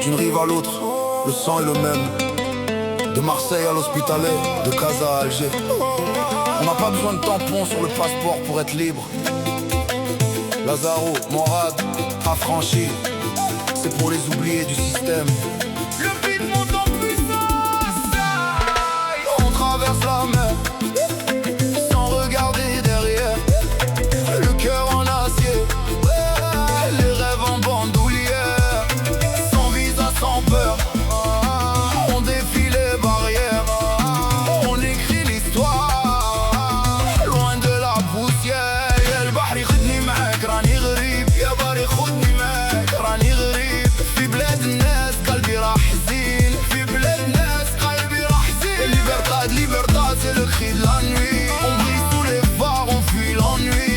D'une rive à l'autre, le sang est le même. De Marseille à l'Hospitalet, de Casa à Alger. On n'a pas besoin de tampon sur le passeport pour être libre. Lazaro, Morad, affranchi, c'est pour les oubliés du système. Le beat monte en puissance. On traverse la mer sans regarder derrière. Le cœur en acier, les rêves en bandoulière. Sans visa, sans peur, on défie les barrières. On écrit l'histoire, loin de la poussière. يا البحر خدني معاك راني غريب، يا باري خدني معاك راني غريب. في بلاد الناس قلبي راح حزين، في بلاد الناس قلبي راح حزين. Libertad, libertad, c'est le cri de la nuit. On brise tous les phares, on fuit l'ennui.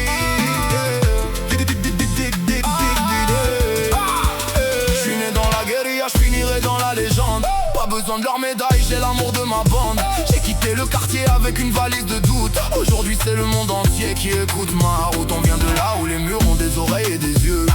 J'suis né dans la guérilla, j'finirai dans la légende. Pas besoin de leur médaille, j'ai l'amour de ma bande. J'ai quitté le quartier avec une valise de doute. Aujourd'hui c'est le monde entier qui écoute ma route. On vient de là où les murs ont des oreilles et des yeux.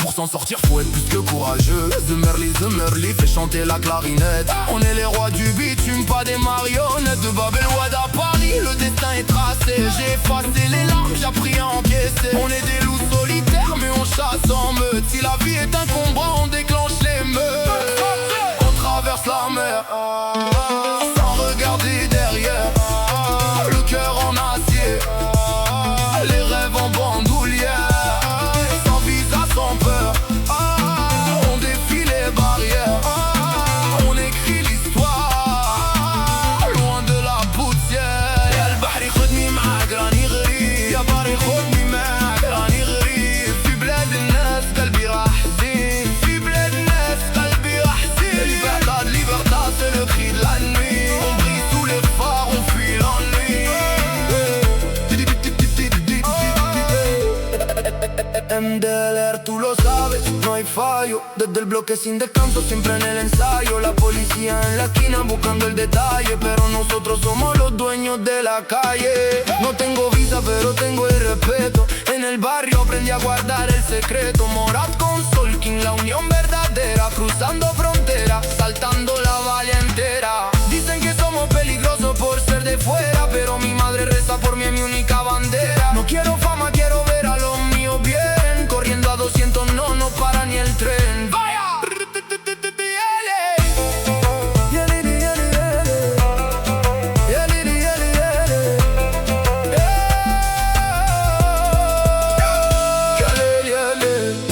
Pour s'en sortir faut être plus que courageux. The Merly fait chanter la clarinette. On est les rois du bitume, pas des marionnettes. De Babel Wad à Paris, le destin est tracé. J'ai effacé les larmes, j'ai appris à encaisser. On est des loups solitaires mais on chasse en meute. Si la vie est un combat on déclenche les meutes. On traverse la mer sans regarder derrière. Le cœur en acier, les rêves en bandoulière. Sans visa, sans peur, on défie les barrières. On écrit l'histoire, loin de la poussière. يا البحر خدني معاك راني غريب، يا باري خدني معاك راني غريب. في بلاد الناس قلبي راح حزين، في بلاد الناس قلبي راح حزين. Libertad, libertad, c'est le cri de la nuit. On brise tous les phares, on fuit l'ennui. MDLR, tú lo sabes, no hay fallo. Desde el bloque sin descanso, siempre en el ensayo. La policía en la esquina buscando el detalle, pero nosotros somos los dueños de la calle. No tengo visa, pero tengo el respeto. En el barrio aprendí a guardar el secreto. Morad con Solkin, la unión verdadera. Cruzando fronteras, saltando la valla entera. Dicen que somos peligrosos por ser de fuera, pero mi madre reza por mí, es mi única bandera. No quiero fama, quiero ver a los míos bien. Corriendo a 200 no para ni el tren. ¡Vaya!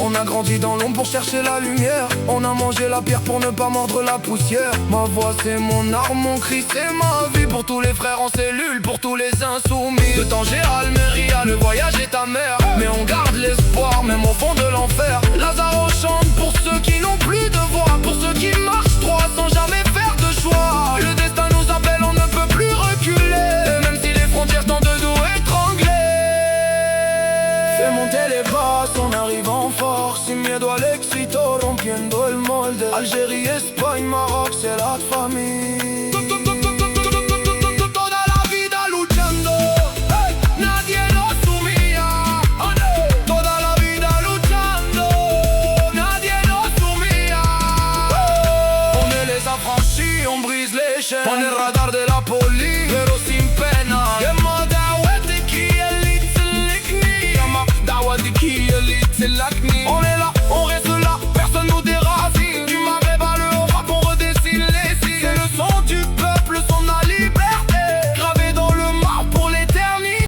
On a grandi dans l'ombre pour chercher la lumière. On a mangé la pierre pour ne pas mordre la poussière. Ma voix c'est mon arme, mon cri c'est ma vie. Pour tous les frères en cellule, pour tous les insoumis. De Tanger à Almeria, le voyage est amer. Mais on garde l'espoir, même au fond de l'enfer. Lazaro chante pour ceux qui n'ont plus de voix. Pour ceux qui marchent droit sans jamais faire de choix. Le destin nous appelle, on ne peut plus reculer. Et même si les frontières tentent de nous étrangler. Fais monter les basses, on arrive en force. Sin miedo al éxito, rompiendo el molde. Algérie, Espagne, Maroc, c'est la famille.